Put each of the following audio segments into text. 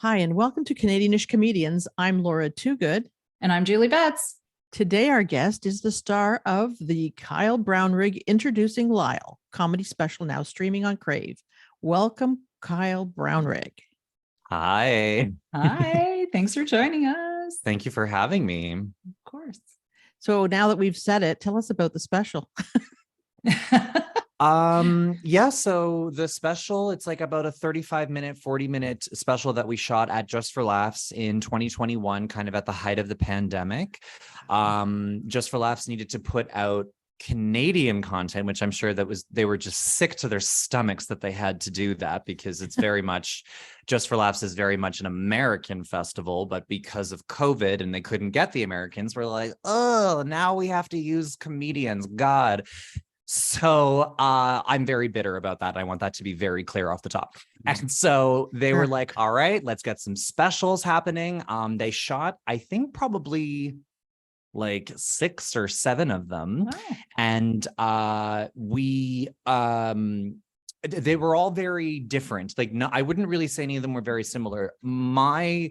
Hi, and welcome to Canadianish Comedians. I'm Laura Toogood. And I'm Julie Betts. Today, our guest is the star of the Kyle Brownrigg Introducing Lyle comedy special, now streaming on Crave. Welcome, Kyle Brownrigg. Hi. Hi. Thanks for joining us. Thank you for having me. Of course. So now that we've said it, tell us about the special. So the special, it's like about a 35-minute, 40-minute special that we shot at Just for Laughs in 2021, kind of at the height of the pandemic. Just for Laughs needed to put out Canadian content, which I'm sure they were just sick to their stomachs that they had to do that, because it's very much, Just for Laughs is very much an American festival, but because of COVID and they couldn't get the Americans, we're like, oh, now we have to use comedians, God. So I'm very bitter about that. I want that to be very clear off the top. And so they were like, all right, let's get some specials happening. They shot, I think, probably like 6 or 7 of them. Oh. And they were all very different. Like, no, I wouldn't really say any of them were very similar. My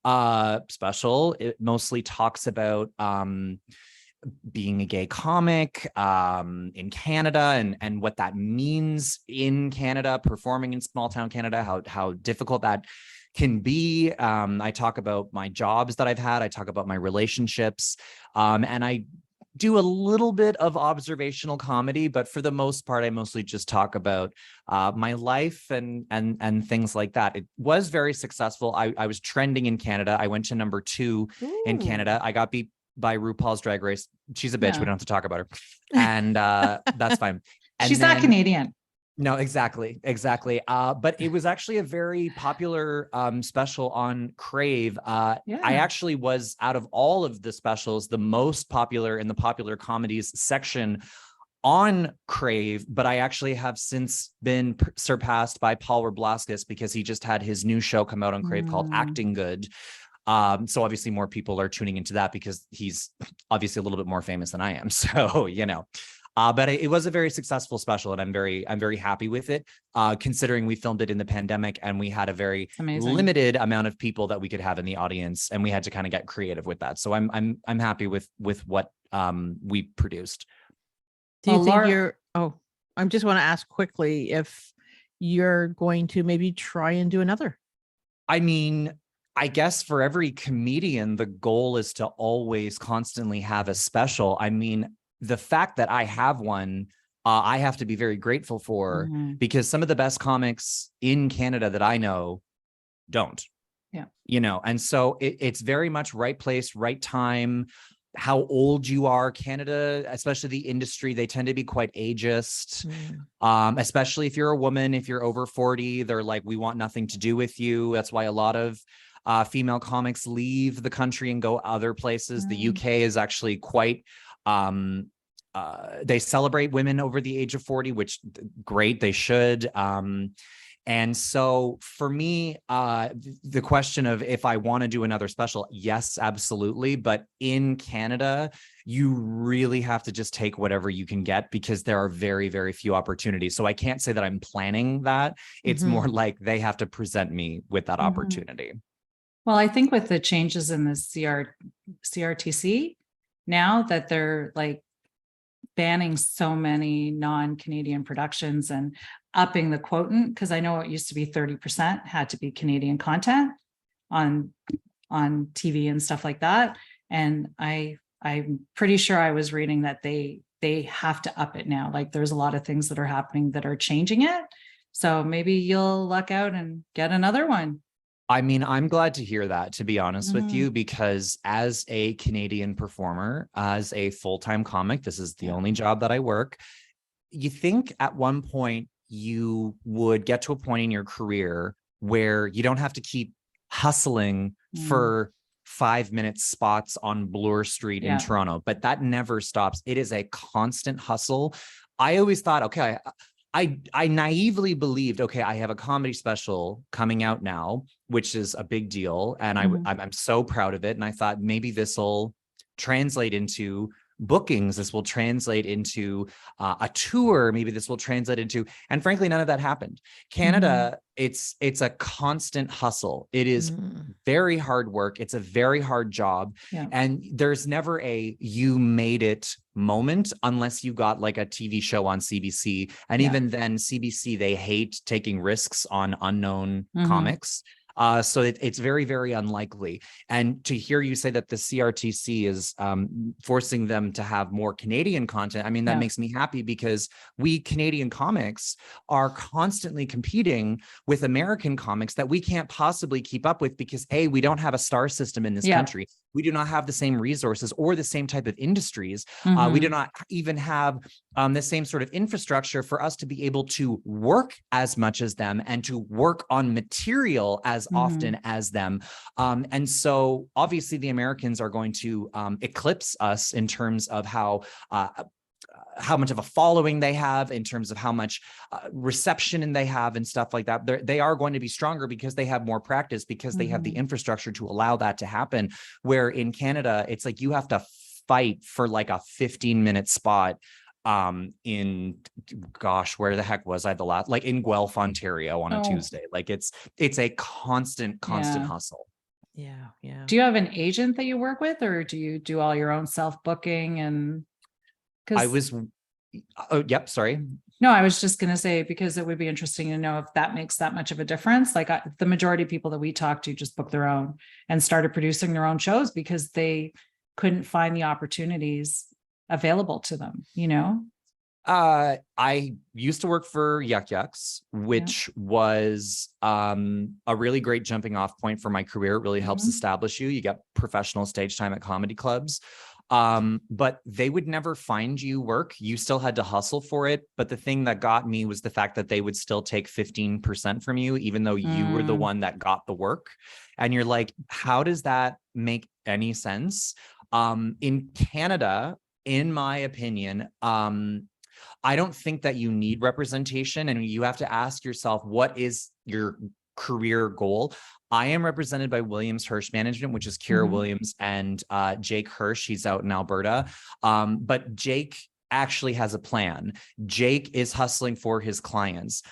special, it mostly talks about being a gay comic in Canada and what that means in Canada, performing in small town Canada, how difficult that can be. I talk about my jobs that I've had. I talk about my relationships, and I do a little bit of observational comedy, but for the most part, I mostly just talk about my life and things like that. It was very successful. I was trending in Canada. I went to number 2 in Canada. I got beat by RuPaul's Drag Race. She's a bitch. Yeah. We don't have to talk about her. And that's fine. And she's not Canadian. No, exactly. But it was actually a very popular special on Crave. I actually was, out of all of the specials, the most popular in the popular comedies section on Crave, but I actually have since been surpassed by Paul Wroblewski, because he just had his new show come out on Crave called Acting Good. So obviously more people are tuning into that because he's obviously a little bit more famous than I am. So, but it was a very successful special, and I'm very happy with it, considering we filmed it in the pandemic and we had a very limited amount of people that we could have in the audience, and we had to kind of get creative with that. So I'm happy with what we produced. Do you think I just want to ask quickly if you're going to maybe try and do another. I mean, I guess for every comedian, the goal is to always constantly have a special. I mean, the fact that I have one, I have to be very grateful for, because some of the best comics in Canada that I know don't. Yeah. And so it's very much right place, right time, how old you are. Canada, especially the industry, they tend to be quite ageist, especially if you're a woman. If you're over 40, they're like, we want nothing to do with you. That's why a lot of female comics leave the country and go other places. The UK is actually quite, they celebrate women over the age of 40, which great, they should. And so for me, the question of if I want to do another special, yes, absolutely. But in Canada, you really have to just take whatever you can get, because there are very, very few opportunities. So I can't say that I'm planning that. It's more like they have to present me with that opportunity. Well, I think with the changes in the CRTC now, that they're like banning so many non-Canadian productions and upping the quotient, because I know it used to be 30% had to be Canadian content on TV and stuff like that. And I'm pretty sure I was reading that they have to up it now. Like, there's a lot of things that are happening that are changing it. So maybe you'll luck out and get another one. I mean, I'm glad to hear that, to be honest with you, because as a Canadian performer, as a full-time comic, this is the only job that I work. You think at one point you would get to a point in your career where you don't have to keep hustling for 5-minute spots on Bloor Street in Toronto, but that never stops. It is a constant hustle. I always thought, okay, I naively believed, okay, I have a comedy special coming out now, which is a big deal. And I'm so proud of it. And I thought maybe this will translate into bookings. This will translate into a tour. Maybe this will translate into, and frankly, none of that happened. Canada, it's a constant hustle. It is very hard work. It's a very hard job. Yeah. And there's never a you made it moment unless you got like a TV show on CBC. And even then, CBC, they hate taking risks on unknown comics. So it's very, very unlikely. And to hear you say that the CRTC is forcing them to have more Canadian content, I mean, that makes me happy, because we Canadian comics are constantly competing with American comics that we can't possibly keep up with, because A, we don't have a star system in this country. We do not have the same resources or the same type of industries. We do not even have the same sort of infrastructure for us to be able to work as much as them and to work on material as often as them. And so obviously the Americans are going to eclipse us in terms of how much of a following they have, in terms of how much reception they have and stuff like that. They are going to be stronger because they have more practice, because they have the infrastructure to allow that to happen. Where in Canada, it's like you have to fight for like a 15-minute spot in, gosh, where the heck was I the last, like in Guelph, Ontario on a Tuesday. Like it's a constant hustle. Yeah. Do you have an agent that you work with, or do you do all your own self-booking? And sorry. No, I was just going to say, because it would be interesting to know if that makes that much of a difference. Like the majority of people that we talk to just book their own and started producing their own shows because they couldn't find the opportunities available to them, you know? I used to work for Yuck Yucks, which was a really great jumping off point for my career. It really helps establish you. You get professional stage time at comedy clubs. But they would never find you work. You still had to hustle for it. But the thing that got me was the fact that they would still take 15% from you, even though you were the one that got the work. And you're like, how does that make any sense? In Canada, in my opinion, I don't think that you need representation, and you have to ask yourself, what is your career goal? I am represented by Williams Hirsch Management, which is Kira Williams and Jake Hirsch. He's out in Alberta. But Jake actually has a plan. Jake is hustling for his clients.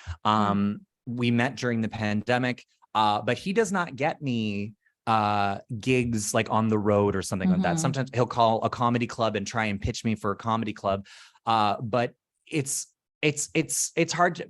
We met during the pandemic, but he does not get me gigs like on the road or something like that. Sometimes he'll call a comedy club and try and pitch me for a comedy club. But it's hard to,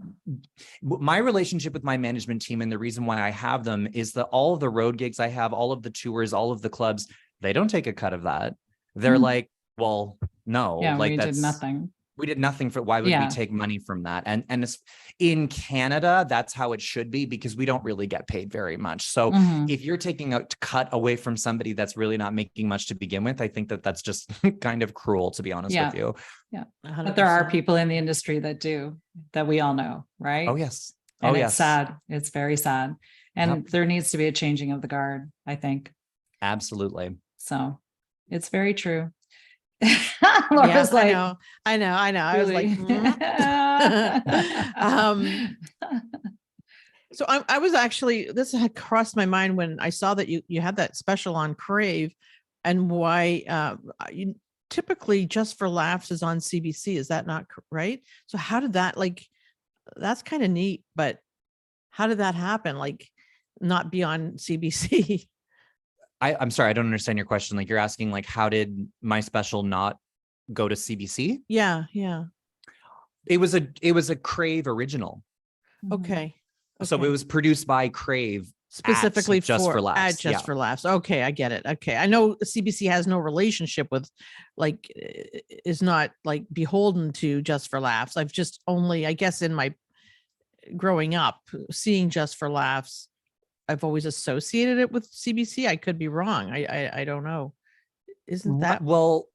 my relationship with my management team, and the reason why I have them is that all of the road gigs I have, all of the tours, all of the clubs, they don't take a cut of that. They're like, well, no, like we did nothing. We did nothing for, why would we take money from that? And it's, in Canada, that's how it should be, because we don't really get paid very much. So if you're taking a cut away from somebody that's really not making much to begin with, I think that that's just kind of cruel, to be honest with you. Yeah. 100%. But there are people in the industry that do, that we all know, right? Oh, yes. And it's sad. It's very sad. And there needs to be a changing of the guard, I think. Absolutely. So it's very true. Laura's like, I know. I was like, so I was actually, this had crossed my mind when I saw that you had that special on Crave, and why you typically Just for Laughs is on CBC. Is that not right? So how did that, like, that's kind of neat, but how did that happen? Like, not be on CBC? I'm sorry, I don't understand your question. Like, you're asking, like, how did my special not go to CBC? Yeah. It was a Crave original. Okay. So it was produced by Crave specifically Just for Laughs. Just for Laughs. Okay, I get it. Okay, I know CBC has no relationship with, like, is not like beholden to Just for Laughs. I've just only, I guess, in my growing up, seeing Just for Laughs, I've always associated it with CBC. I could be wrong. I don't know. Isn't that well?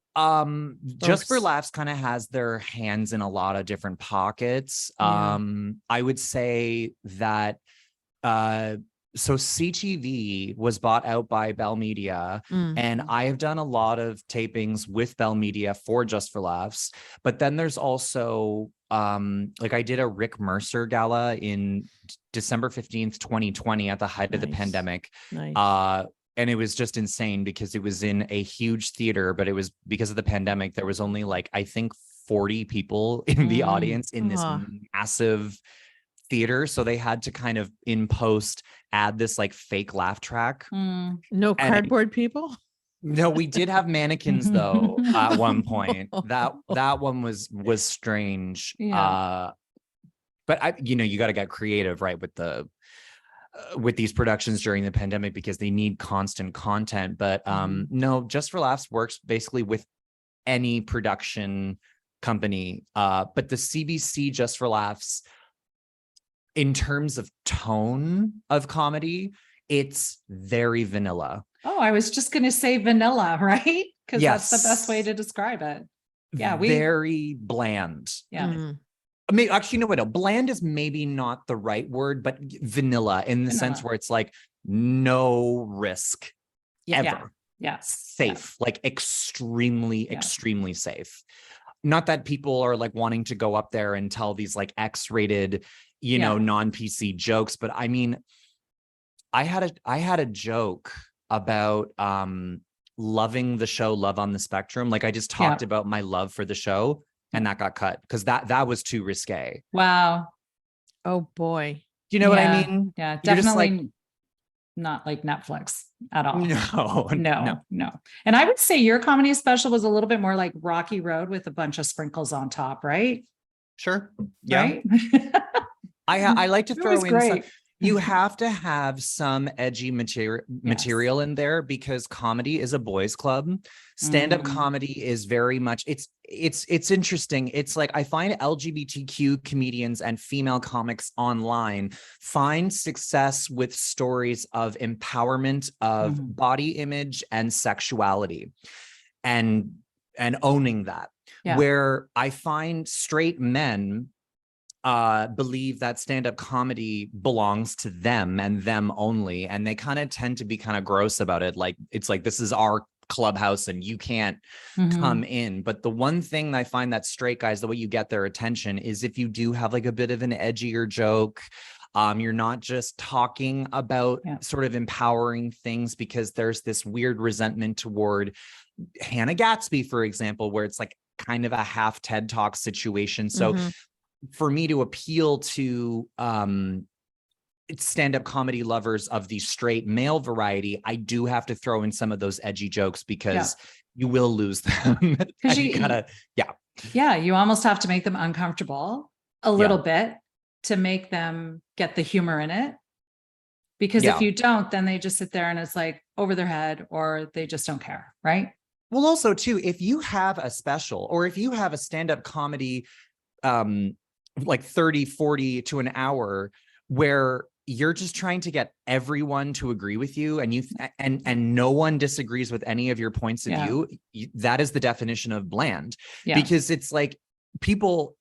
Just for Laughs kind of has their hands in a lot of different pockets. I would say that so CTV was bought out by Bell Media, and I have done a lot of tapings with Bell Media for Just for Laughs. But then there's also like, I did a Rick Mercer gala in December 15th, 2020, at the height of the pandemic. and it was just insane because it was in a huge theater, but it was because of the pandemic. There was only like, I think 40 people in the audience in this massive theater. So they had to kind of in post add this like fake laugh track. No cardboard people? No, we did have mannequins though at one point. That one was strange. Yeah. But you got to get creative, right, with these productions during the pandemic because they need constant content. But no, Just for Laughs works basically with any production company. But the CBC Just for Laughs, in terms of tone of comedy, it's very vanilla. Oh, I was just going to say vanilla, right? Because Yes. that's the best way to describe it. Yeah, very bland. Yeah. I mean, actually, no, bland is maybe not the right word, but vanilla in the sense where it's like no risk ever. Yeah. Safe, like extremely safe. Not that people are like wanting to go up there and tell these like X-rated, non-PC jokes, but I mean, I had a joke about loving the show Love on the Spectrum. Like I just talked about my love for the show, and that got cut because that was too risque. Wow. Oh boy. Do you know what I mean? Yeah, definitely not like Netflix at all. No. And I would say your comedy special was a little bit more like Rocky Road with a bunch of sprinkles on top, right? Sure. Yeah. Right? I like to throw in great. some. You have to have some edgy material in there because comedy is a boys' club. Stand-up comedy is very much it's interesting. It's like I find LGBTQ comedians and female comics online find success with stories of empowerment of body image and sexuality and owning that. Where I find straight men believe that stand-up comedy belongs to them and them only, and they kind of tend to be kind of gross about it. Like it's like, this is our clubhouse and you can't come in. But the one thing that I find that straight guys, the way you get their attention is if you do have like a bit of an edgier joke. You're not just talking about sort of empowering things, because there's this weird resentment toward Hannah Gatsby, for example, where it's like kind of a half TED Talk situation. So for me to appeal to stand-up comedy lovers of the straight male variety, I do have to throw in some of those edgy jokes because you will lose them. You almost have to make them uncomfortable a little bit to make them get the humor in it. Because if you don't, then they just sit there and it's like over their head, or they just don't care, right? Well, also too, if you have a special or if you have a stand-up comedy like 30, 40 to an hour where you're just trying to get everyone to agree with you and and no one disagrees with any of your points of view, that is the definition of bland. Because it's like people,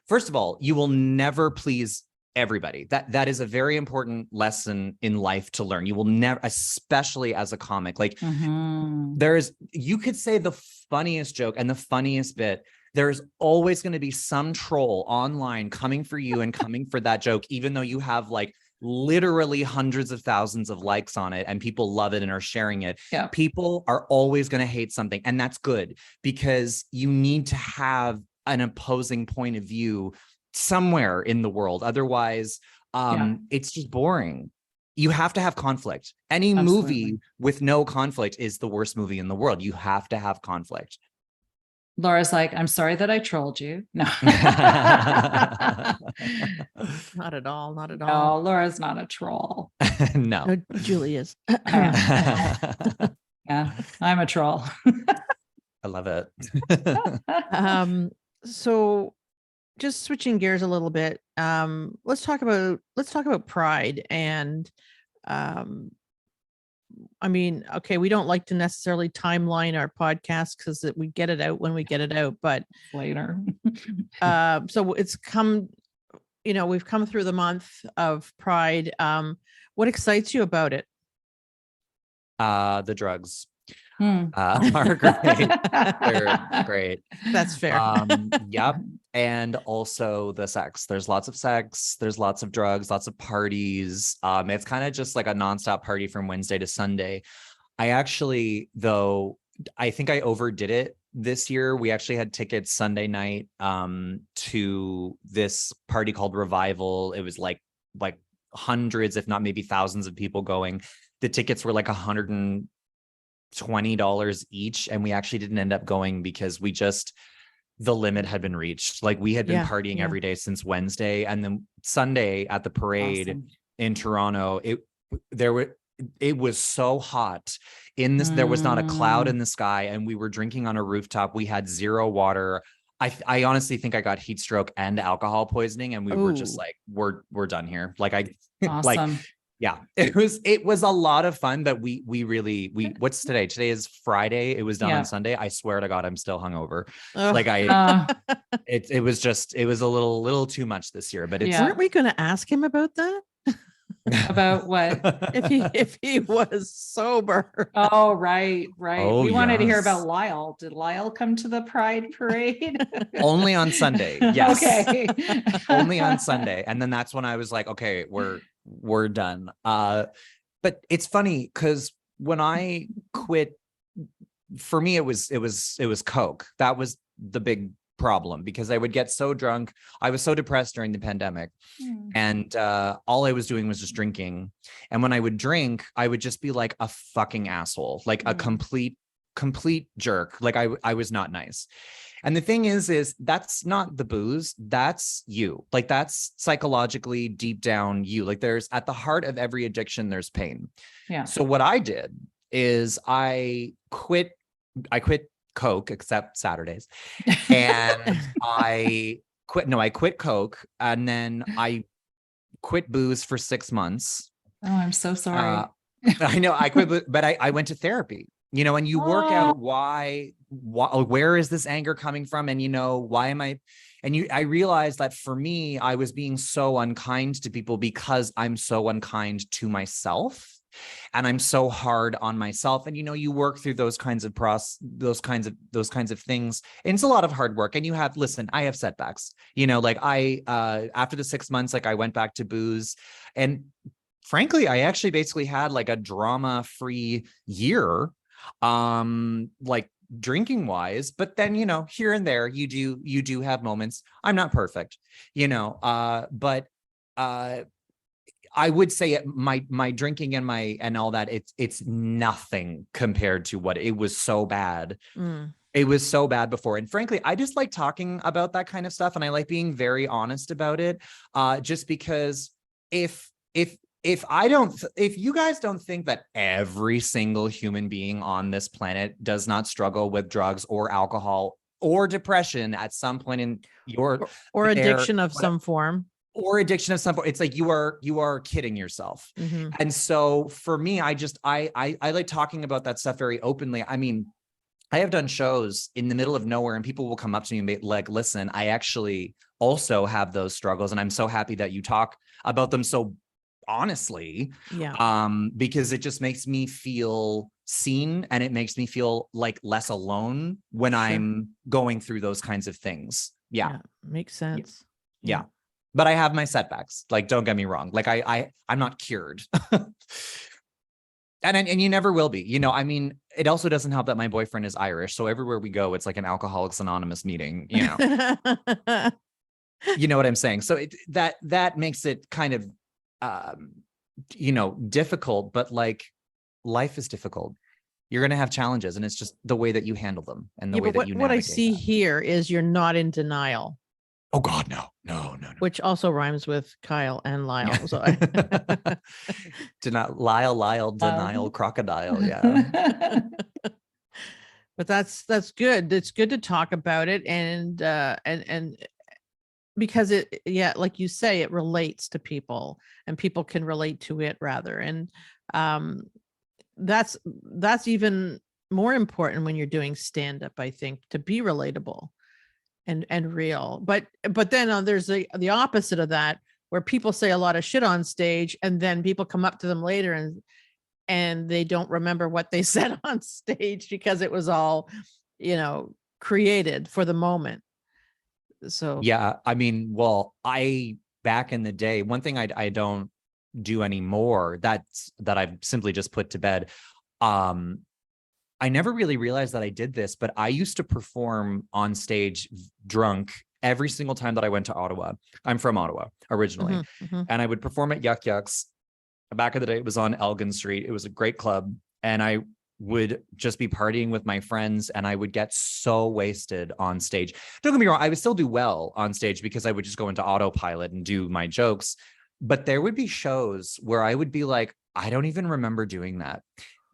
first of all, you will never please everybody. That is a very important lesson in life to learn. You will never, especially as a comic, like you could say the funniest joke and the funniest bit, there's always going to be some troll online coming for you and coming for that joke, even though you have like literally hundreds of thousands of likes on it and people love it and are sharing it. People are always going to hate something, and that's good because you need to have an opposing point of view somewhere in the world. Otherwise, it's just boring. You have to have conflict. Any movie with no conflict is the worst movie in the world. You have to have conflict. Laura's like, I'm sorry that I trolled you. No. Not at all. Not at No, all. Laura's not a troll. No. Julie is. Yeah, I'm a troll. I love it. So just switching gears a little bit. Let's talk about Pride. And I mean, okay, we don't like to necessarily timeline our podcast because we get it out when we get it out, but later. So it's come, we've come through the month of Pride. What excites you about it? The drugs are great. They're great. That's fair. Yep. And also the sex. There's lots of sex. There's lots of drugs, lots of parties. It's kind of just like a nonstop party from Wednesday to Sunday. I actually, though, I think I overdid it this year. We actually had tickets Sunday night to this party called Revival. It was like hundreds, if not maybe thousands of people going. The tickets were like $120 each. And we actually didn't end up going because the limit had been reached. Like we had been partying every day since Wednesday. And then Sunday at the parade in Toronto, it was so hot there was not a cloud in the sky, and we were drinking on a rooftop. We had zero water. I honestly think I got heat stroke and alcohol poisoning, and we were just like, we're done here. Like Awesome. it was a lot of fun, but we what's today? Today is Friday. It was done on Sunday. I swear to God, I'm still hungover. Like it was a little too much this year, but weren't we going to ask him about that? About what? if he was sober. Oh, right. Oh, We wanted to hear about Lyle. Did Lyle come to the Pride Parade? Only on Sunday. Yes. Okay. Only on Sunday. And then that's when I was like, okay, we're done. But it's funny because when I quit, for me, it was Coke. That was the big problem, because I would get so drunk. I was so depressed during the pandemic, and all I was doing was just drinking. And when I would drink, I would just be like a fucking asshole, like a complete jerk. Like I was not nice. And the thing is that's not the booze, that's you. Like that's psychologically deep down you. Like there's, at the heart of every addiction, there's pain. Yeah. So what I did is I quit Coke, except Saturdays. And I quit Coke, and then I quit booze for 6 months. Oh, I'm so sorry. I know I quit, but I went to therapy, and you work out where is this anger coming from? And, why am I, I realized that for me, I was being so unkind to people because I'm so unkind to myself. And I'm so hard on myself. And, you work through those kinds of those kinds of things. And it's a lot of hard work. And I have setbacks, like after the 6 months, like I went back to booze, and frankly, I actually basically had like a drama-free year, like drinking wise, but then, here and there, you do have moments. I'm not perfect, but, I would say my drinking and all that, it's nothing compared to what it was so bad. It was so bad before. And frankly, I just like talking about that kind of stuff. And I like being very honest about it. Just because if you guys don't think that every single human being on this planet does not struggle with drugs or alcohol or depression at some point in or addiction of some form. Or addiction of some form, it's like you are kidding yourself. And so for me, I like talking about that stuff very openly. I mean, I have done shows in the middle of nowhere, and people will come up to me and be like, listen, I actually also have those struggles, and I'm so happy that you talk about them so honestly. Because it just makes me feel seen, and it makes me feel like less alone when I'm going through those kinds of things. Makes sense. Yeah. But I have my setbacks. Like, don't get me wrong. Like I'm not cured. and you never will be, I mean, it also doesn't help that my boyfriend is Irish. So everywhere we go, it's like an Alcoholics Anonymous meeting, You know what I'm saying? So that makes it kind of, difficult, but like life is difficult. You're going to have challenges, and it's just the way that you handle them and the way that you navigate what I see here is you're not in denial. Oh God, no. Which also rhymes with Kyle and Lyle. So Lyle, denial, crocodile. Yeah. But that's good. It's good to talk about it. And because like you say, it relates to people, and people can relate to it rather. And that's even more important when you're doing stand-up, I think, to be relatable and real. But then there's the opposite of that, where people say a lot of shit on stage, and then people come up to them later and they don't remember what they said on stage because it was all, created for the moment. So yeah, I mean, well, back in the day, one thing I don't do anymore, that I've simply just put to bed. I never really realized that I did this, but I used to perform on stage drunk every single time that I went to Ottawa. I'm from Ottawa originally, and I would perform at Yuck Yucks. Back in the day, it was on Elgin Street. It was a great club, and I would just be partying with my friends, and I would get so wasted on stage. Don't get me wrong, I would still do well on stage because I would just go into autopilot and do my jokes. But there would be shows where I would be like, I don't even remember doing that.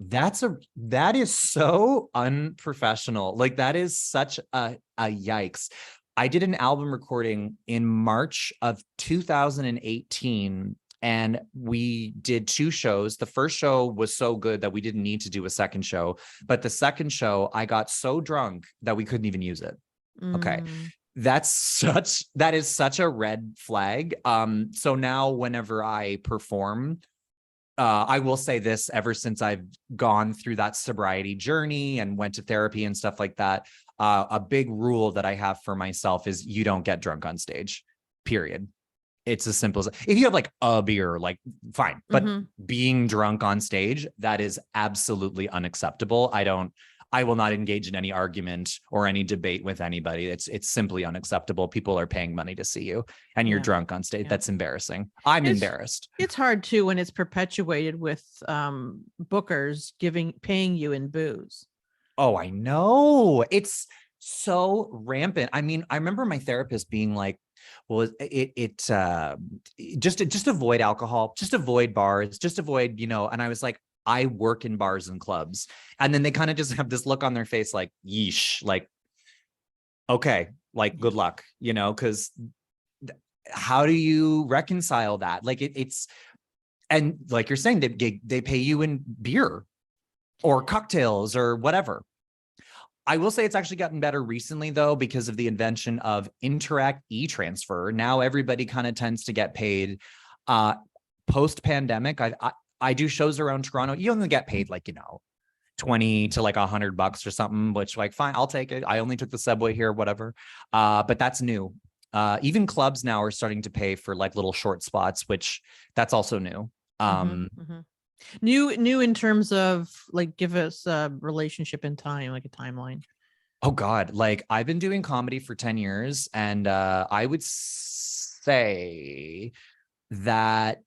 That is so unprofessional. Like, that is such a yikes. I did an album recording in March of 2018, and we did 2 shows. The first show was so good that we didn't need to do a second show. But the second show, I got so drunk that we couldn't even use it. Okay. That is such a red flag. So now whenever I perform, I will say this, ever since I've gone through that sobriety journey and went to therapy and stuff like that, a big rule that I have for myself is you don't get drunk on stage, period. It's as simple as, if you have like a beer, like fine, but being drunk on stage, that is absolutely unacceptable. I will not engage in any argument or any debate with anybody. It's simply unacceptable. People are paying money to see you and you're drunk on stage. That's embarrassing. I'm embarrassed. It's hard too when it's perpetuated with bookers paying you in booze. Oh, I know. It's so rampant. I mean, I remember my therapist being like, well, just avoid alcohol, just avoid bars, just avoid, and I was like, I work in bars and clubs. And then they kind of just have this look on their face like, yeesh, like, okay, like, good luck, because how do you reconcile that? Like it's, and like you're saying, they pay you in beer or cocktails or whatever. I will say it's actually gotten better recently, though, because of the invention of Interact e-transfer. Now everybody kind of tends to get paid. Post-pandemic, I do shows around Toronto. You only get paid like, $20 to like $100 or something, which like, fine, I'll take it. I only took the subway here, whatever. But that's new. Even clubs now are starting to pay for like little short spots, which that's also new. New in terms of like, give us a relationship in time, like a timeline. Oh God. Like, I've been doing comedy for 10 years. And I would say that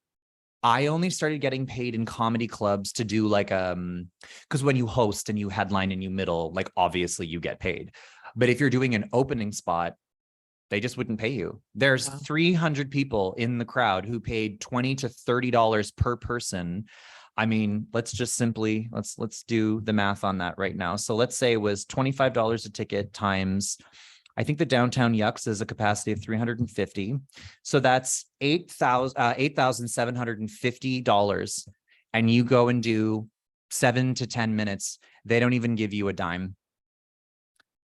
I only started getting paid in comedy clubs to do like, because when you host and you headline and you middle, like obviously you get paid. But if you're doing an opening spot, they just wouldn't pay you. There's 300 people in the crowd who paid $20 to $30 per person. I mean, let's just simply, let's do the math on that right now. So let's say it was $25 a ticket times, I think the downtown Yucks is a capacity of 350. So that's $8,750. And you go and do 7 to 10 minutes. They don't even give you a dime.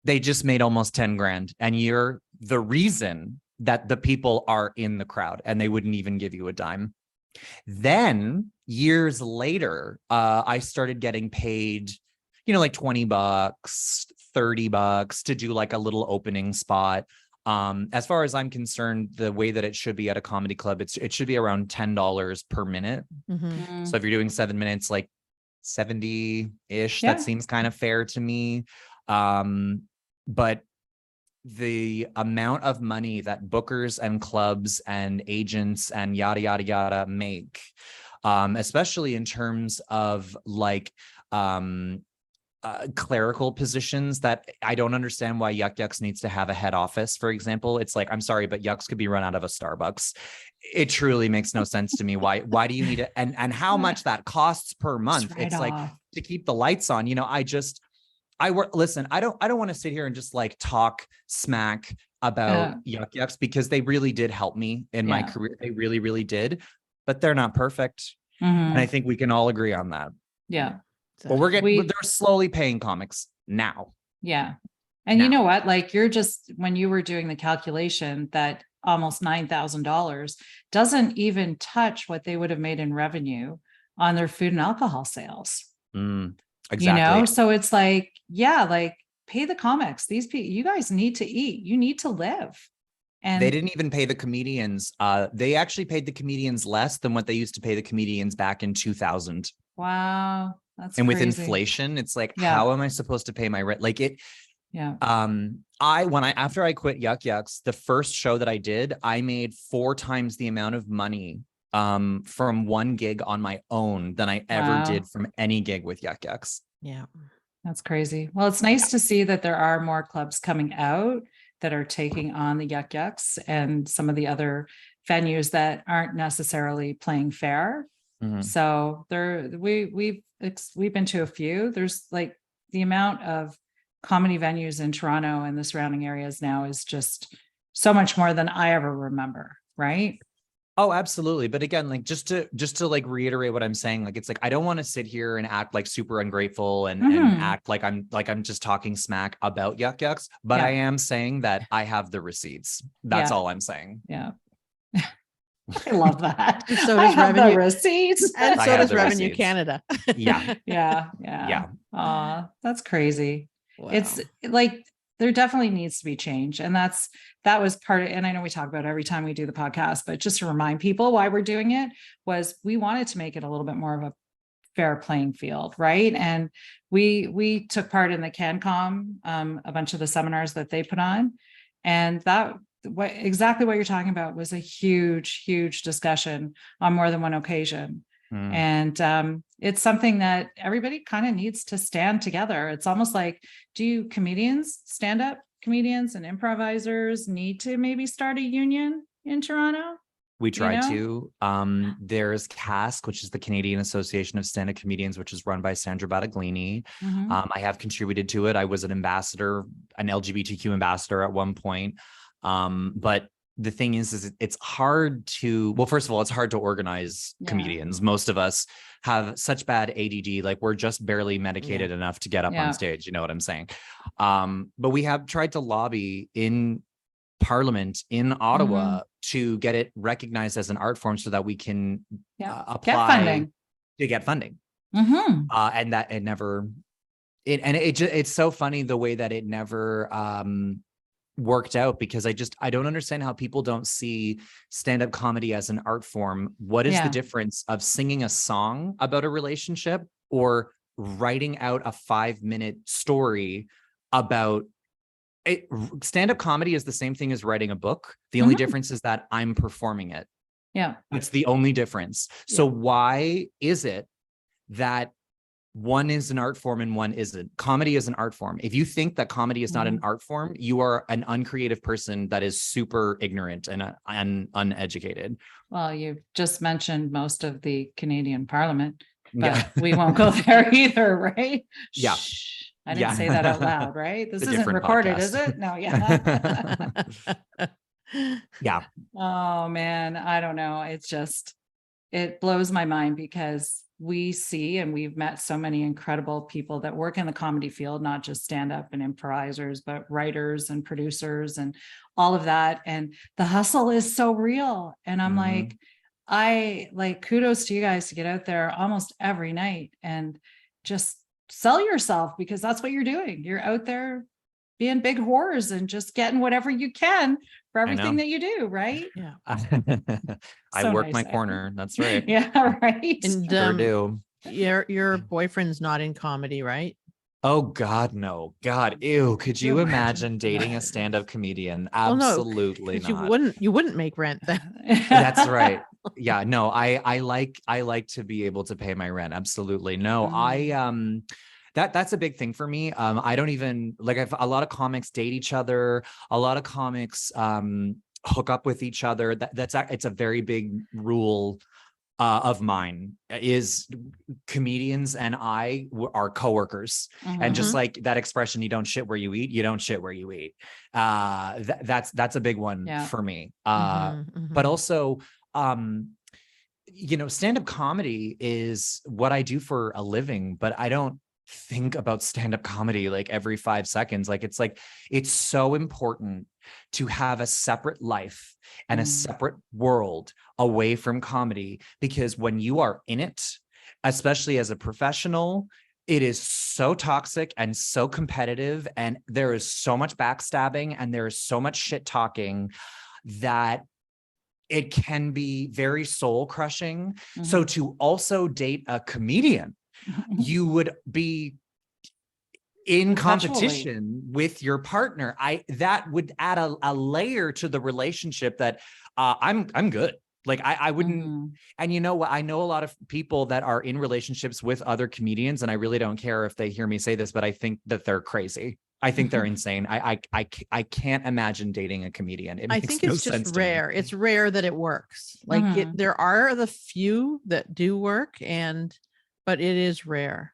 They just made almost 10 grand. And you're the reason that the people are in the crowd and they wouldn't even give you a dime. Then years later, I started getting paid, like $20, $30 to do like a little opening spot. As far as I'm concerned, the way that it should be at a comedy club, it should be around $10 per minute. So if you're doing 7 minutes, like 70-ish, that seems kind of fair to me. But the amount of money that bookers and clubs and agents and yada, yada, yada make, especially in terms of like clerical positions, that I don't understand why Yuck Yucks needs to have a head office, for example. It's like, I'm sorry, but Yucks could be run out of a Starbucks. It truly makes no sense to me. Why do you need it? And how much that costs per month? It's like to keep the lights on, listen, I don't want to sit here and just like talk smack about Yuck Yucks, because they really did help me in my career. They really, really did, but they're not perfect. And I think we can all agree on that. Yeah. But they're slowly paying comics now. Yeah. And you know what, like when you were doing the calculation, that almost $9,000 doesn't even touch what they would have made in revenue on their food and alcohol sales. Exactly. So it's like, like pay the comics. These people, you guys need to eat. You need to live. And they didn't even pay the comedians. They actually paid the comedians less than what they used to pay the comedians back in 2000. Wow. That's And with crazy. inflation, it's like, Yeah. how am I supposed to pay my rent? Like it, Yeah. after I quit Yuck Yucks, the first show that I did, I made 4 times the amount of money from one gig on my own than I ever Wow. did from any gig with Yuck Yucks. Yeah. That's crazy. Well, it's nice to see that there are more clubs coming out that are taking on the Yuck Yucks and some of the other venues that aren't necessarily playing fair. Mhm. So we've been to a few. There's like the amount of comedy venues in Toronto and the surrounding areas now is just so much more than I ever remember. Right. Oh, absolutely. But again, like just to like reiterate what I'm saying, like, it's like, I don't want to sit here and act like super ungrateful and act like I'm just talking smack about Yuck Yucks, but Yeah. I am saying that I have the receipts. That's Yeah. all I'm saying. Yeah. I love that. And so I does have the Revenue- receipts. And I so have does the Revenue receipts. Canada. Yeah. Yeah. Yeah. That's crazy. Wow. It's like there definitely needs to be change. And that was part of, and I know we talk about it every time we do the podcast, but just to remind people why we're doing it was we wanted to make it a little bit more of a fair playing field, right? And we took part in the CanCom, a bunch of the seminars that they put on, and that exactly what you're talking about was a huge discussion on more than one occasion. And it's something that everybody kind of needs to stand together. It's almost like, do comedians, stand-up comedians and improvisers need to maybe start a union in Toronto? We tried know? to. There's CASC, which is the Canadian Association of Stand-Up Comedians, which is run by Sandra Battaglini. Mhm. I have contributed to it. I was an ambassador, an LGBTQ ambassador at one point. But the thing is it's hard to, well, first of all, it's hard to organize Yeah. comedians. Most of us have such bad ADD, like we're just barely medicated enough to get up Yeah. on stage. You know what I'm saying? But we have tried to lobby in Parliament in Ottawa to get it recognized as an art form so that we can apply to get funding. And that it never, it's so funny the way that it never worked out, because I don't understand how people don't see stand-up comedy as an art form. What is the difference of singing a song about a relationship or writing out a 5-minute story about it? Stand-up comedy is the same thing as writing a book. The only difference is that I'm performing it. Yeah. It's the only difference. So why is it that one is an art form and one isn't? Comedy is an art form. If you think that comedy is not an art form, you are an uncreative person that is super ignorant and uneducated. Well, you just mentioned most of the Canadian Parliament, but we won't go there either, right? Yeah. Shh. I didn't say that out loud, right? This isn't recorded, is it? No, Yeah. Oh man, I don't know. It blows my mind because we see and we've met so many incredible people that work in the comedy field, not just stand-up and improvisers, but writers and producers and all of that. And the hustle is so real. And I'm like, kudos to you guys to get out there almost every night and just sell yourself, because that's what you're doing. You're out there being big whores and just getting whatever you can for everything that you do, right? Yeah. I work my corner. That's right. Yeah, right. And Sure do. your boyfriend's not in comedy, right? Oh God, no. God, ew. Could you imagine dating a stand-up comedian? Absolutely not. You wouldn't make rent then. That's right. Yeah, no, I like to be able to pay my rent. Absolutely. No, that's a big thing for me. I don't even like, a lot of comics date each other. A lot of comics hook up with each other. It's a very big rule of mine, is comedians and I are coworkers. And just like that expression, you don't shit where you eat, you don't shit where you eat. That's a big one for me. But also, stand-up comedy is what I do for a living, but I don't think about stand-up comedy like every 5 seconds. It's so important to have a separate life and a separate world away from comedy, because when you are in it, especially as a professional, it is so toxic and so competitive, and there is so much backstabbing and there is so much shit talking that it can be very soul crushing. So to also date a comedian you would be in Perpetually. competition with your partner. That would add a layer to the relationship that I'm good. Like I wouldn't. Mhm. And you know what? I know a lot of people that are in relationships with other comedians, and I really don't care if they hear me say this, but I think that they're crazy. I think they're insane. I can't imagine dating a comedian. It I makes think no it's just sense to me. rare. It's rare that it works. Like Mhm. there are the few that do work, but it is rare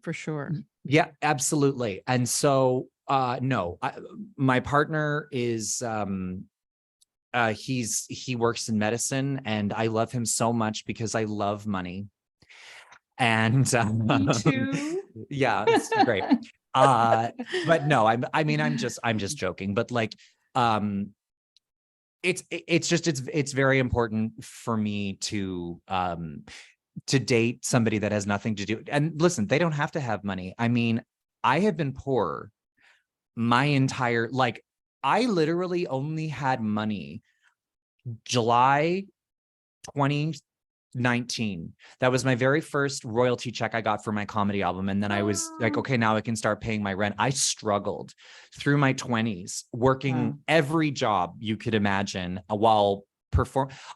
for sure. Yeah, absolutely. And so, no, my partner is, he works in medicine, and I love him so much because I love money. And Me too. yeah, it's great. But no, I'm just joking. But like, it's very important for me to date somebody that has nothing to do. And listen, they don't have to have money. I mean, I have been poor my entire, like, I literally only had money July 2019. That was my very first royalty check I got for my comedy album. And then I was like, okay, now I can start paying my rent. I struggled through my 20s, working Wow. every job you could imagine while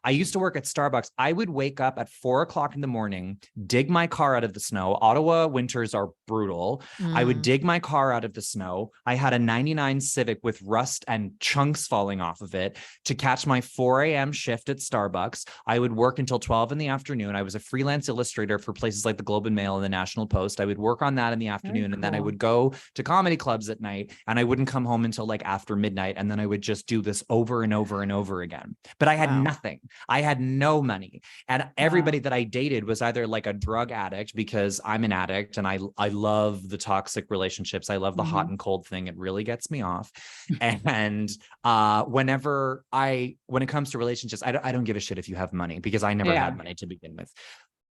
I used to work at Starbucks. I would wake up at 4:00 in the morning, dig my car out of the snow. Ottawa winters are brutal. I would Mm. dig my car out of the snow. I had a 99 Civic with rust and chunks falling off of it to catch my 4 a.m. shift at Starbucks. I would work until 12 in the afternoon. I was a freelance illustrator for places like the Globe and Mail and the National Post. I would work on that in the afternoon, and then I cool. would go to comedy clubs at night, and I wouldn't come home until like after midnight. And then I would just do this over and over and over again. But I had Wow. nothing. I had no money. And everybody that I dated was either like a drug addict, because I'm an addict and I love the toxic relationships. I love the hot and cold thing. It really gets me off. And when it comes to relationships, I don't give a shit if you have money, because I never had money to begin with.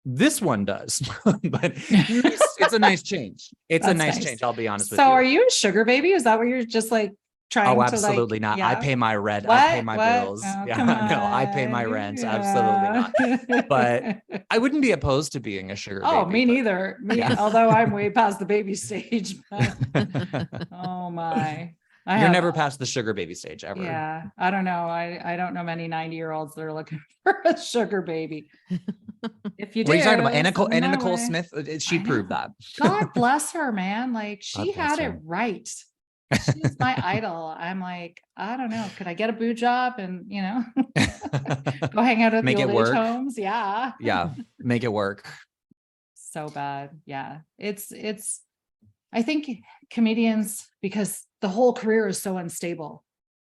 This one does, but it's a nice change. It's a nice change. I'll be honest with you. So are you a sugar baby? Is that what you're just like trying to absolutely like, not. yeah? I pay my rent. What? I pay my What? bills. Oh, Yeah, come no, I pay my on. rent. Yeah. Absolutely not. But I wouldn't be opposed to being a sugar baby. Oh, me neither. Yeah. Although I'm way past the baby stage. But, oh my. You're never past the sugar baby stage ever. Yeah. I don't know. I don't know many 90-year-olds that are looking for a sugar baby. If you do, What are you talking about? send Anna my Nicole way. Smith? She I proved know. that. God bless her, man. Like she God bless had it her. right. She's my idol. I'm like, I don't know. Could I get a boo job and, go hang out at Make the it old age work. homes? Yeah. Yeah, make it work. So bad. Yeah. It's, I think comedians, because the whole career is so unstable,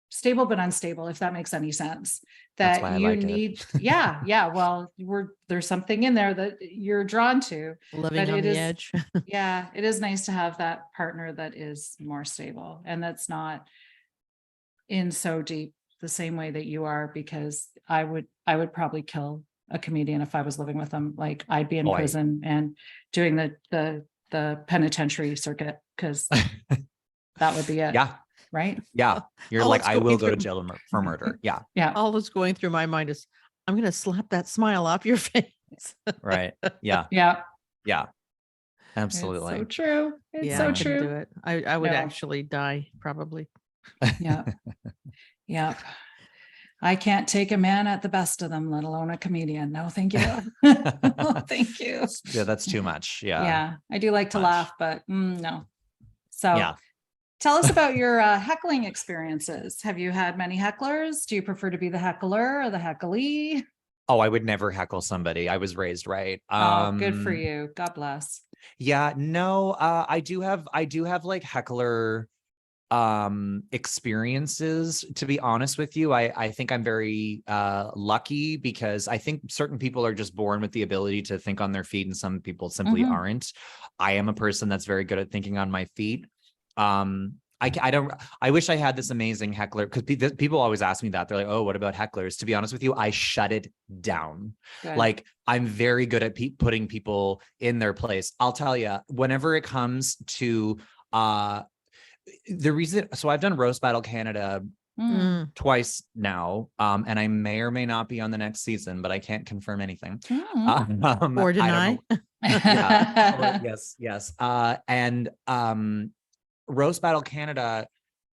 stable, but unstable, if that makes any sense, That's that why I you like it. need. Yeah. Yeah. Well, there's something in there that you're drawn to. Living But on it the is- edge. Yeah. It is nice to have that partner that is more stable and that's not in so deep the same way that you are, because I would probably kill a comedian if I was living with them. Like I'd be in Boy. prison and doing the penitentiary circuit, because that would be it. Yeah, Right. yeah. You're All like, that's I will going go to through- jail for murder. Yeah, Yeah. All that's going through my mind is, I'm going to slap that smile off your face. right. Yeah, Yeah. yeah. It's Absolutely. so true. It's Yeah, so I couldn't do true. it. I would No. actually die probably. Yeah. Yeah. I can't take a man at the best of them, let alone a comedian. No, thank you. No, thank you. Yeah, that's too much. Yeah. Yeah. I do like to Much. laugh, but no. So Yeah. tell us about your heckling experiences. Have you had many hecklers? Do you prefer to be the heckler or the hecklee? Oh, I would never heckle somebody. I was raised right. Oh, good for you. God bless. Yeah, no, I do have like heckler experiences, to be honest with you. I think I'm very lucky, because I think certain people are just born with the ability to think on their feet, and some people simply Mhm. aren't. I am a person that's very good at thinking on my feet. I wish I had this amazing heckler, because people always ask me that. They're like, oh, what about hecklers? To be honest with you, I shut it down. Good. Like, I'm very good at putting people in their place. I'll tell you, whenever it comes to the reason, so I've done Roast Battle Canada Mm. twice now, and I may or may not be on the next season, but I can't confirm anything. Mm. Or I don't deny. know. Yeah. Yes. And Roast Battle Canada,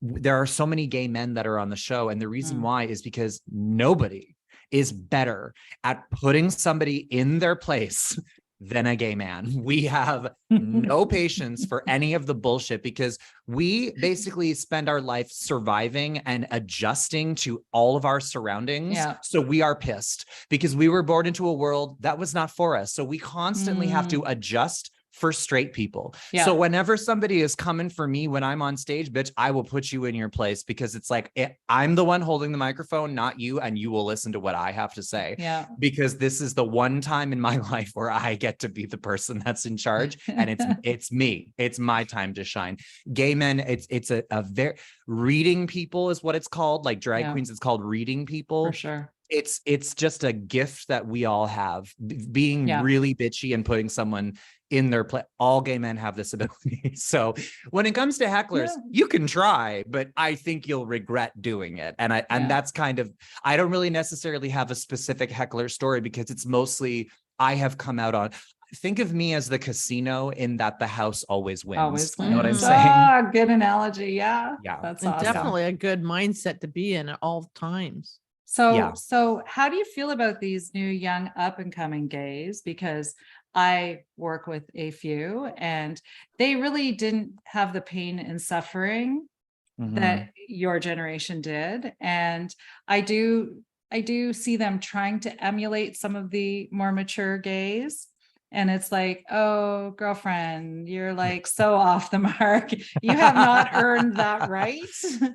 there are so many gay men that are on the show. And the reason why is because nobody is better at putting somebody in their place than a gay man. We have no patience for any of the bullshit because we basically spend our life surviving and adjusting to all of our surroundings. Yeah. So we are pissed because we were born into a world that was not for us. So we constantly have to adjust for straight people. Yeah. So whenever somebody is coming for me when I'm on stage, bitch, I will put you in your place because it's like, I'm the one holding the microphone, not you. And you will listen to what I have to say. Yeah. Because this is the one time in my life where I get to be the person that's in charge. And it's me. It's my time to shine. Gay men, it's a very reading people is what it's called. Like drag queens, it's called reading people. For sure. It's just a gift that we all have, being really bitchy and putting someone in their place. All gay men have this ability. So when it comes to hecklers, you can try, but I think you'll regret doing it. And and that's kind of, I don't really necessarily have a specific heckler story because it's mostly I have come out on. Think of me as the casino in that the house always wins. Always wins. You know what I'm saying? Good analogy. Yeah. Yeah. That's And awesome. definitely a good mindset to be in at all times. So how do you feel about these new young up and coming gays? Because I work with a few and they really didn't have the pain and suffering that your generation did. And I do see them trying to emulate some of the more mature gays. And it's like, oh, girlfriend, you're like so off the mark. You have not earned that right.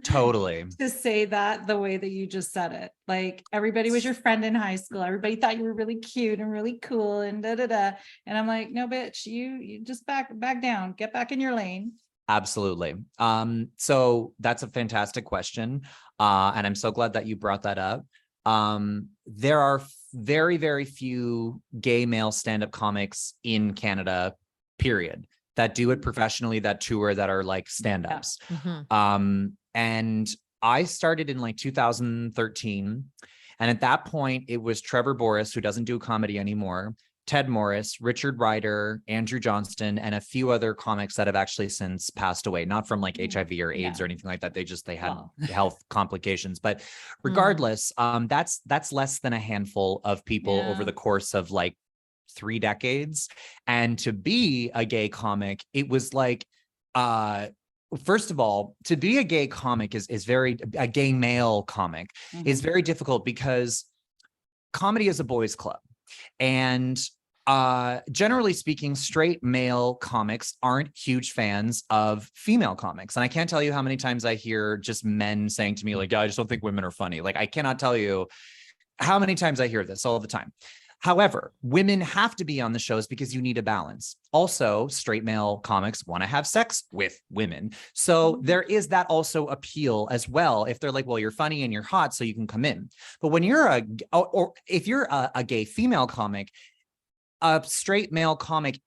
Totally. To say that the way that you just said it. Like everybody was your friend in high school. Everybody thought you were really cute and really cool and da da da. And I'm like, no, bitch, you just back down, get back in your lane. Absolutely. So that's a fantastic question. And I'm so glad that you brought that up. There are very, very few gay male stand-up comics in Canada, period, that do it professionally, that tour, that are like stand-ups. And I started in like 2013. And at that point, it was Trevor Boris, who doesn't do comedy anymore, Ted Morris, Richard Ryder, Andrew Johnston, and a few other comics that have actually since passed away, not from like HIV or AIDS or anything like that. They had health complications. But regardless, that's less than a handful of people over the course of like 3 decades. And to be a gay comic, it was like, first of all, to be a gay comic is a gay male comic is very difficult because comedy is a boys' club. And generally speaking, straight male comics aren't huge fans of female comics. And I can't tell you how many times I hear just men saying to me, like, I just don't think women are funny. Like, I cannot tell you how many times I hear this all the time. However, women have to be on the shows because you need a balance. Also, straight male comics want to have sex with women. So there is that also appeal as well. If they're like, well, you're funny and you're hot, so you can come in. But when you're if you're a gay female comic, a straight male comic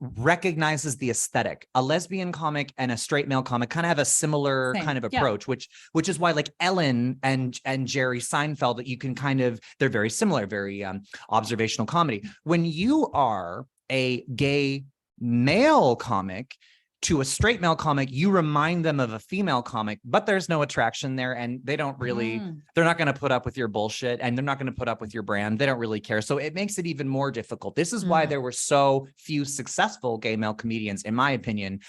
recognizes the aesthetic. A lesbian comic and a straight male comic kind of have a similar kind of approach, which is why like Ellen and Jerry Seinfeld, that you can kind of, they're very similar, very observational comedy. When you are a gay male comic to a straight male comic, you remind them of a female comic, but there's no attraction there. And they don't really, they're not going to put up with your bullshit and they're not going to put up with your brand. They don't really care. So it makes it even more difficult. This is why there were so few successful gay male comedians, in my opinion,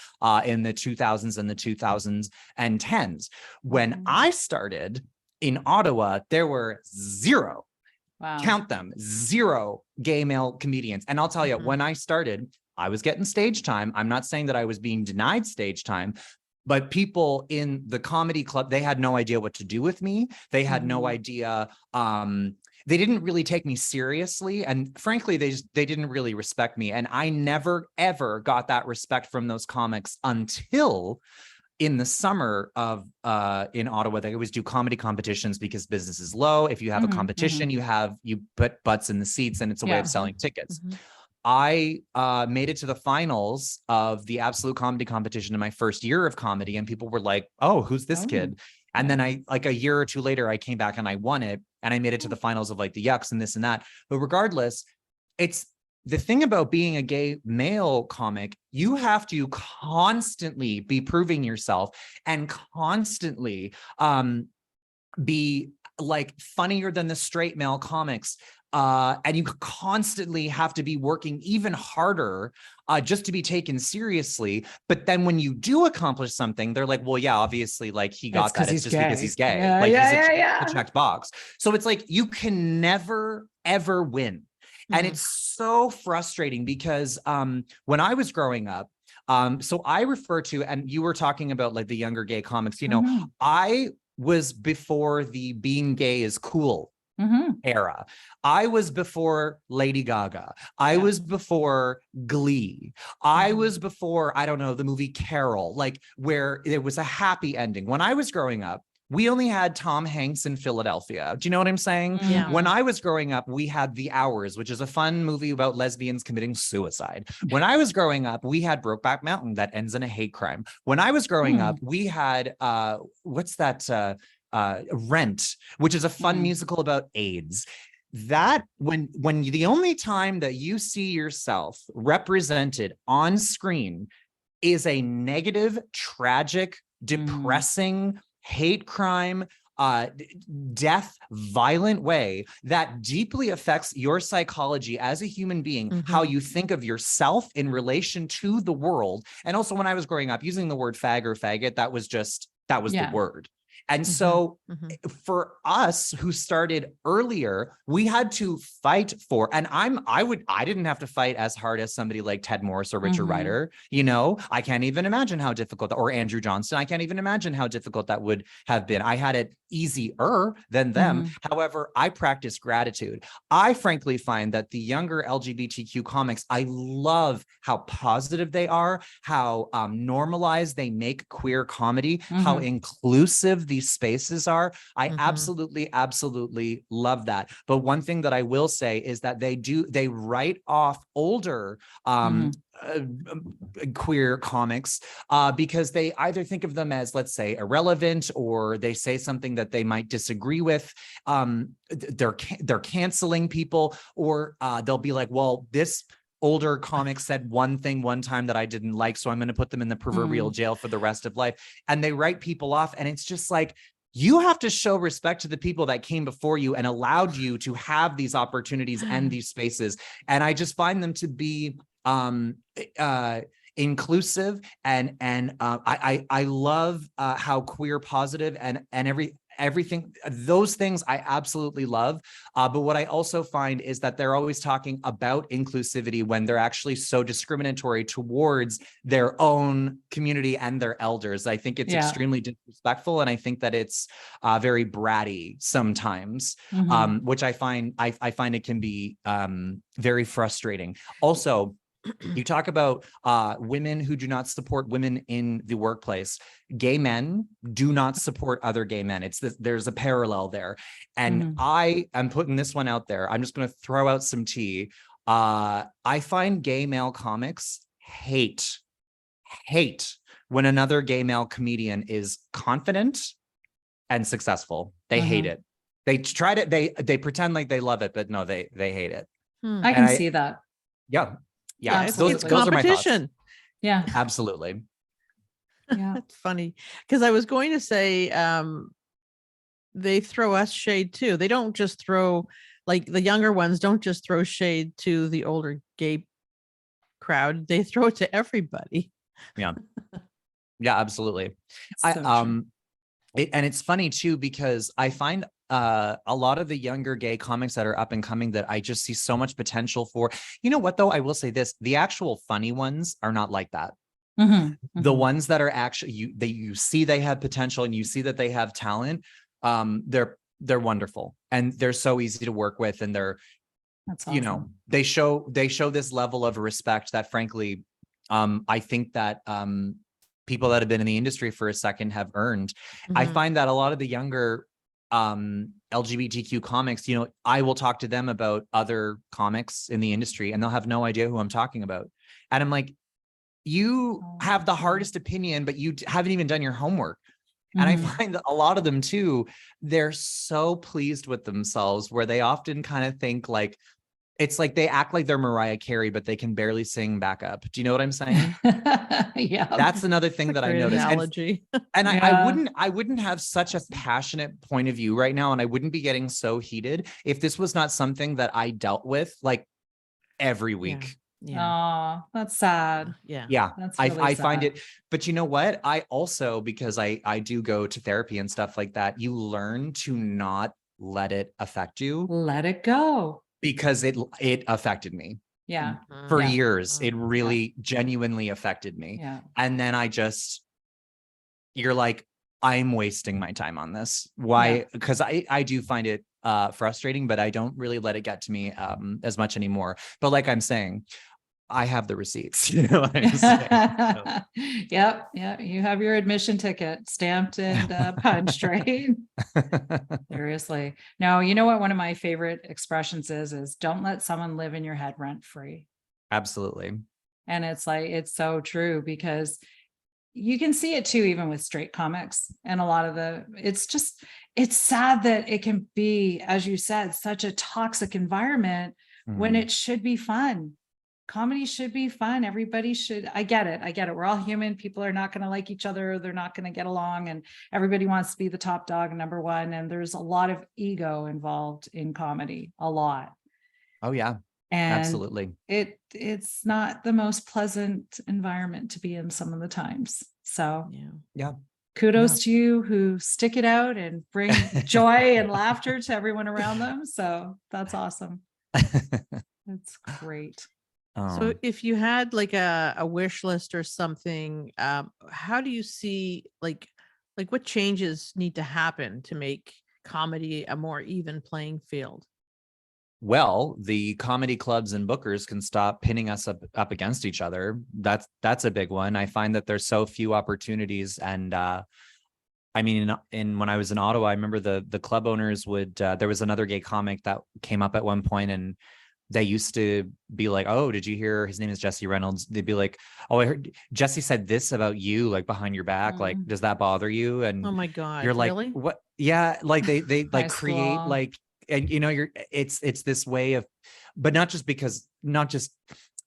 in the 2000s and the 2010s. When I started in Ottawa, there were zero, count them, zero gay male comedians. And I'll tell you, when I started, I was getting stage time. I'm not saying that I was being denied stage time, but people in the comedy club, they had no idea what to do with me. They had no idea. They didn't really take me seriously. And frankly, they didn't really respect me. And I never, ever got that respect from those comics until in the summer of in Ottawa. They always do comedy competitions because business is low. If you have a competition, you put butts in the seats and it's a way of selling tickets. I made it to the finals of the Absolute Comedy Competition in my first year of comedy. And people were like, oh, who's this kid? And then like a year or two later, I came back and I won it. And I made it to the finals of like the Yucks and this and that. But regardless, it's the thing about being a gay male comic, you have to constantly be proving yourself and constantly be like funnier than the straight male comics. And you constantly have to be working even harder just to be taken seriously. But then when you do accomplish something, they're like, well, yeah, obviously, like he got that. It's just because he's gay. Yeah, like yeah, he's a checked box. So it's like you can never, ever win. And it's so frustrating because when I was growing up, so I refer to, and you were talking about like the younger gay comics, you know, I was before the being gay is cool era. I was before Lady Gaga. I was before Glee. I was before, I don't know, the movie Carol, like where it was a happy ending. When I was growing up, we only had Tom Hanks in Philadelphia. Do you know what I'm saying? Yeah. When I was growing up, we had The Hours, which is a fun movie about lesbians committing suicide. When I was growing up, we had Brokeback Mountain that ends in a hate crime. When I was growing up, we had, what's that? Rent, which is a fun musical about AIDS. That when the only time that you see yourself represented on screen is a negative, tragic, depressing, hate crime, death, violent way that deeply affects your psychology as a human being, how you think of yourself in relation to the world. And also when I was growing up, using the word fag or faggot, that was the word. And so for us who started earlier, we had to fight for, and I didn't have to fight as hard as somebody like Ted Morris or Richard Ryder. You know, I can't even imagine how difficult, or Andrew Johnston. I can't even imagine how difficult that would have been. I had it easier than them. However, I practice gratitude. I frankly find that the younger LGBTQ comics, I love how positive they are, how normalized they make queer comedy, how inclusive these spaces are. I absolutely love that. But one thing that I will say is that they write off older queer comics because they either think of them as, let's say, irrelevant, or they say something that they might disagree with. They're canceling people, or they'll be like, well, this older comic said one thing one time that I didn't like, so I'm going to put them in the proverbial jail for the rest of life. And they write people off. And it's just like, you have to show respect to the people that came before you and allowed you to have these opportunities and these spaces. And I just find them to be inclusive, and I love how queer positive and everything, those things I absolutely love. But what I also find is that they're always talking about inclusivity when they're actually so discriminatory towards their own community and their elders. I think it's extremely disrespectful, and I think that it's very bratty sometimes, which I find it can be very frustrating. Also, you talk about women who do not support women in the workplace. Gay men do not support other gay men. There's a parallel there. And I am putting this one out there. I'm just going to throw out some tea. I find gay male comics hate when another gay male comedian is confident and successful. They hate it. They try to, they pretend like they love it, but no, they hate it. I can see that. Yeah. Yeah, those it's are my thoughts. competition. Yeah, Absolutely. yeah. That's funny, because I was going to say they throw us shade too. They don't just throw, like the younger ones don't just throw shade to the older gay crowd. They throw it to everybody. Yeah. Yeah, absolutely. So And it's funny too, because I find a lot of the younger gay comics that are up and coming that I just see so much potential for. You know what, though? I will say this, the actual funny ones are not like that. The ones that are actually, you see they have potential and you see that they have talent. They're wonderful, and they're so easy to work with, and they're, That's awesome. you know, they show this level of respect that frankly, I think that people that have been in the industry for a second have earned. I find that a lot of the younger LGBTQ comics, you know, I will talk to them about other comics in the industry and they'll have no idea who I'm talking about. And I'm like, you have the hardest opinion, but you haven't even done your homework. And I find that a lot of them too, they're so pleased with themselves, where they often kind of think like, It's like they act like they're Mariah Carey, but they can barely sing backup. Do you know what I'm saying? Yeah. That's another thing that I Great noticed. analogy. And Yeah. I wouldn't have such a passionate point of view right now, and I wouldn't be getting so heated if this was not something that I dealt with like every week. Yeah. Oh, that's sad. Yeah. Yeah, That's I really find sad. it, but you know what? I also, because I do go to therapy and stuff like that, you learn to not let it affect you Let it go. because it affected me Yeah. for Yeah. years. It really genuinely affected me. Yeah. And then you're like, I'm wasting my time on this. Why? Because I do find it frustrating, but I don't really let it get to me as much anymore. But like I'm saying, I have the receipts. You know what I'm saying? Yep. Yeah. You have your admission ticket stamped and punched, right? Seriously. No, you know what? One of my favorite expressions is don't let someone live in your head rent free. Absolutely. And it's like, it's so true because you can see it too, even with straight comics and a lot of it's sad that it can be, as you said, such a toxic environment when it should be fun. Comedy should be fun. Everybody should. I get it. We're all human. People are not going to like each other. They're not going to get along, and everybody wants to be the top dog, number one. And there's a lot of ego involved in comedy, a lot. Oh yeah, And absolutely. It's not the most pleasant environment to be in some of the times. So Yeah. kudos to you who stick it out and bring joy and laughter to everyone around them. So that's awesome. That's great. So if you had like a wish list or something, how do you see like what changes need to happen to make comedy a more even playing field? Well, the comedy clubs and bookers can stop pinning us up against each other. That's a big one. I find that there's so few opportunities, and I mean, in when I was in Ottawa, I remember the club owners would. There was another gay comic that came up at one point, and they used to be like, "Oh, did you hear? His name is Jesse Reynolds." They'd be like, "Oh, I heard Jesse said this about you, like behind your back. Like, does that bother you?" And Oh my God, you're like, really? "What?" Yeah, like they High like create school. like, and you know, it's this way of, but not just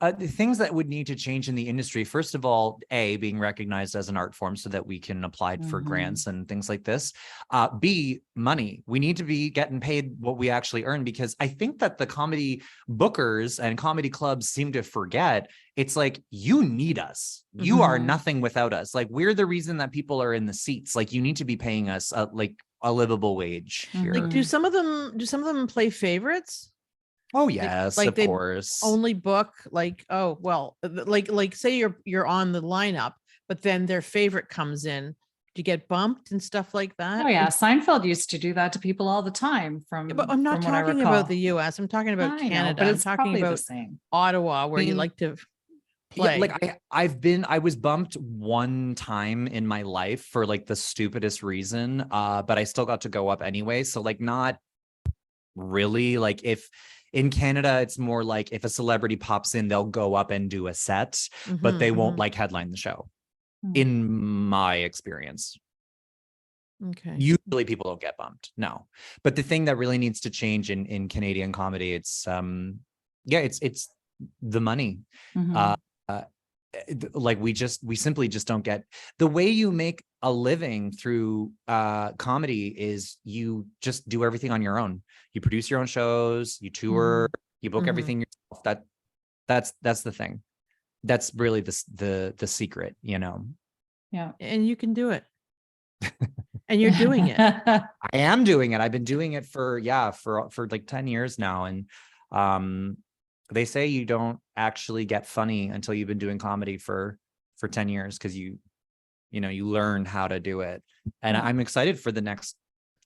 the things that would need to change in the industry. First of all, being recognized as an art form so that we can apply for grants and things like this. B, money. We need to be getting paid what we actually earn, because I think that the comedy bookers and comedy clubs seem to forget it's like, you need us. You are nothing without us. Like, we're the reason that people are in the seats. Like, you need to be paying us like a livable wage here. Like, do some of them play favorites? Oh yes, like of they course. only book like, oh well, like say you're on the lineup, but then their favorite comes in. Do you get bumped and stuff like that? Oh yeah, Seinfeld used to do that to people all the time. But I'm not from what I talking recall. about the US. I'm talking about I know, Canada. but I'm it's talking probably the about same. Ottawa, where you like to play. Yeah, like I was bumped one time in my life for like the stupidest reason, but I still got to go up anyway. So like, not really. Like, if in Canada, it's more like if a celebrity pops in, they'll go up and do a set, but they won't like headline the show, in my experience. Okay. Usually people don't get bumped. No. But the thing that really needs to change in Canadian comedy, it's it's the money. Like, we simply just don't get the way you make a living through comedy is you just do everything on your own. You produce your own shows, you tour, you book everything yourself. That's the thing. That's really the secret, you know. Yeah. And you can do it. And you're doing it. I am doing it. I've been doing it for like 10 years now. And they say you don't actually get funny until you've been doing comedy for 10 years, because you learn how to do it. And I'm excited for the next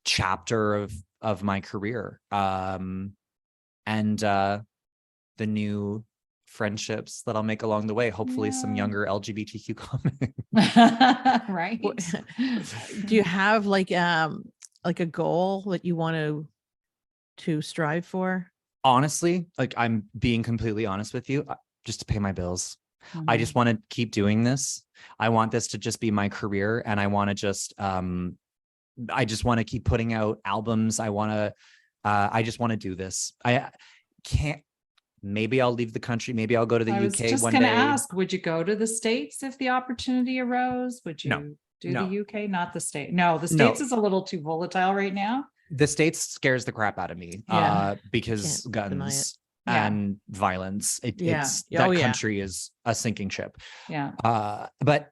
chapter of my career. And the new friendships that I'll make along the way. Hopefully some younger LGBTQ comics. Right. Do you have like a goal that you want to strive for? Honestly, like, I'm being completely honest with you, just to pay my bills. I just want to keep doing this. I want this to just be my career, and I want to just I just want to keep putting out albums. I just want to do this. maybe I'll leave the country. Maybe I'll go to the I was UK just one going to day. ask, would you go to the States if the opportunity arose? Would you No, do no. the UK, not the state? No, the No. States is a little too volatile right now. The States scares the crap out of me Yeah. because Can't deny guns Yeah. and violence. Yeah. It's Oh, that yeah. country is a sinking ship. Yeah. But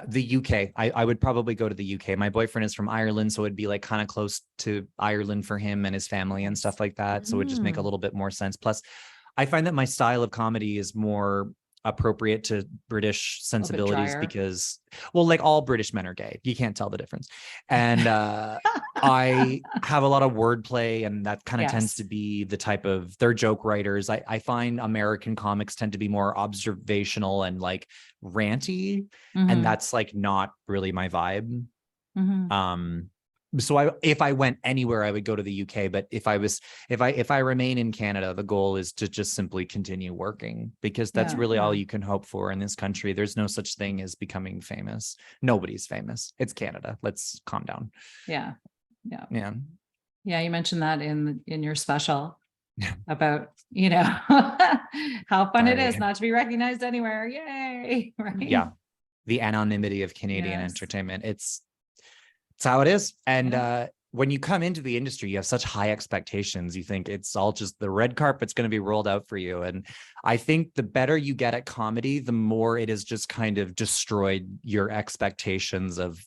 the UK, I would probably go to the UK. My boyfriend is from Ireland, so it'd be like kind of close to Ireland for him and his family and stuff like that. So it would just make a little bit more sense. Plus, I find that my style of comedy is more appropriate to British sensibilities drier. because, well, like all British men are gay. You can't tell the difference. And I have a lot of wordplay, and that kind of tends Yes. to be the type of, they're joke writers. I find American comics tend to be more observational and like ranty, Mhm. and that's like not really my vibe. Mhm. So if I went anywhere, I would go to the UK. But if I remain in Canada, the goal is to just simply continue working, because that's Yeah, really all yeah. you can hope for in this country. There's no such thing as becoming famous. Nobody's famous. It's Canada. Let's calm down. Yeah. Yeah. Yeah. Yeah. You mentioned that in your special Yeah. about, how fun it is Sorry. not to be recognized anywhere. Yay. Right. Yeah. The anonymity of Canadian Yes. entertainment. It's how it is. And Yeah. when you come into the industry, you have such high expectations. You think it's all just the red carpet's going to be rolled out for you. And I think the better you get at comedy, the more it has just kind of destroyed your expectations of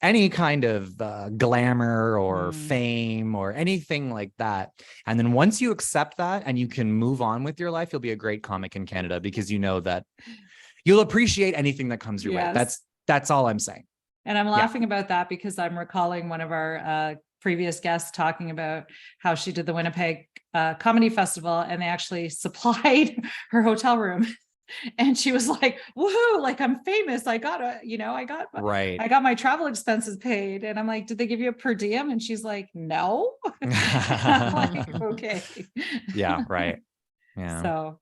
any kind of glamour or fame or anything like that. And then once you accept that and you can move on with your life, you'll be a great comic in Canada, because you know that you'll appreciate anything that comes your way. Yes. That's all I'm saying. And I'm laughing about that because I'm recalling one of our previous guests talking about how she did the Winnipeg Comedy Festival, and they actually supplied her hotel room. And she was like, woohoo, like I'm famous. I got Right. I got my travel expenses paid. And I'm like, did they give you a per diem? And she's like, no. I'm like, okay. Yeah, right. Yeah. So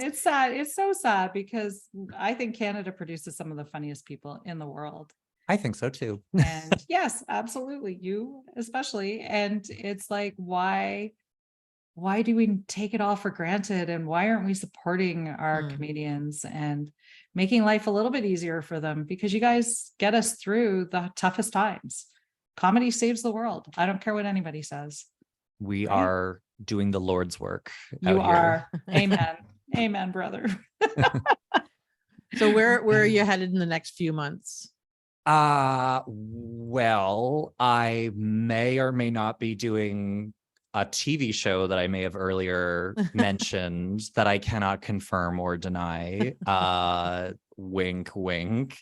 it's sad. It's so sad because I think Canada produces some of the funniest people in the world. I think so too. And yes, absolutely. You especially. And it's like, why do we take it all for granted? And why aren't we supporting our comedians and making life a little bit easier for them? Because you guys get us through the toughest times. Comedy saves the world. I don't care what anybody says. We Right? are doing the Lord's work. You out here. are. Amen. Amen, brother. So where are you headed in the next few months? Well, I may or may not be doing a TV show that I may have earlier mentioned that I cannot confirm or deny. Wink, wink.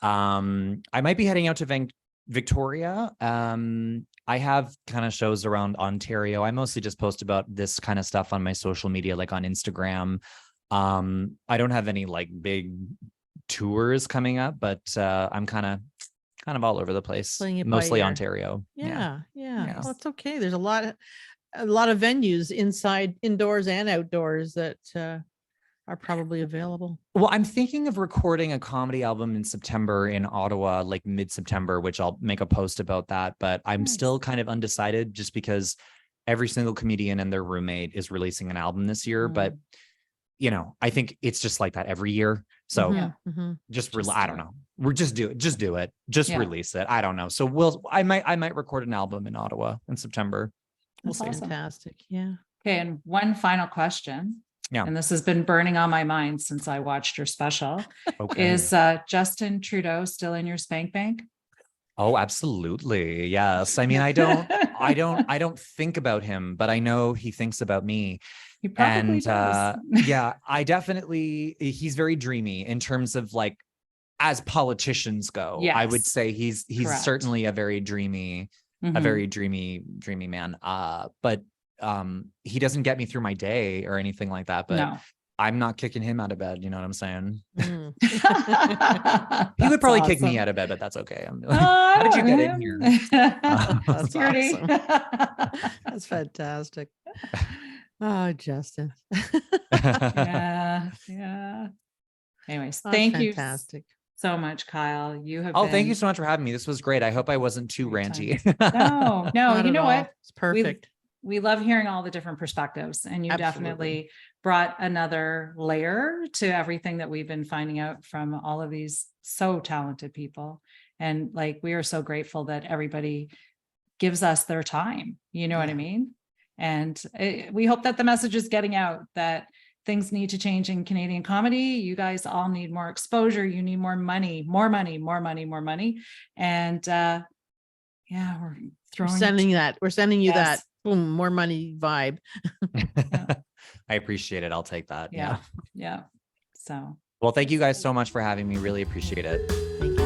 I might be heading out to Victoria. I have kind of shows around Ontario. I mostly just post about this kind of stuff on my social media, like on Instagram. I don't have any like big tours coming up, but I'm kind of all over the place, mostly Ontario. Yeah. Yes. Well, it's okay. There's a lot of venues indoors and outdoors that are probably available. Well, I'm thinking of recording a comedy album in September in Ottawa, like mid-September, which I'll make a post about that. But I'm still kind of undecided, just because every single comedian and their roommate is releasing an album this year. But I think it's just like that every year. So I don't know. We're just do it. Just do it. Just release it. I don't know. So I might record an album in Ottawa in September. That's We'll see. awesome. Fantastic. Yeah. Okay. And one final question. Yeah. And this has been burning on my mind since I watched your special. Okay. Is Justin Trudeau still in your spank bank? Oh, absolutely. Yes. I mean, I don't think about him, but I know he thinks about me. He probably does. Yeah, he's very dreamy in terms of like, as politicians go. Yes. I would say he's Correct. certainly a very dreamy man. But he doesn't get me through my day or anything like that. But No. I'm not kicking him out of bed. You know what I'm saying? Mm. He would probably kick me awesome. out of bed, but that's okay. I'm like, how did you get in here? That's Security. awesome. That's fantastic. Oh, Justin. Yeah. Anyways, That's thank you fantastic. so much, Kyle. You have Oh, been... thank you so much for having me. This was great. I hope I wasn't too Great ranty. No, Not you at know all. what? It's perfect. We love hearing all the different perspectives, and you Absolutely. definitely brought another layer to everything that we've been finding out from all of these so talented people. And like, we are so grateful that everybody gives us their time. You know what I mean? And we hope that the message is getting out that things need to change in Canadian comedy. You guys all need more exposure. You need more money, more money, more money, more money. And yeah, we're throwing We're sending you that Yes. boom, more money vibe. I appreciate it. I'll take that. Yeah. So Well, thank you guys so much for having me. Really appreciate it. Thank you.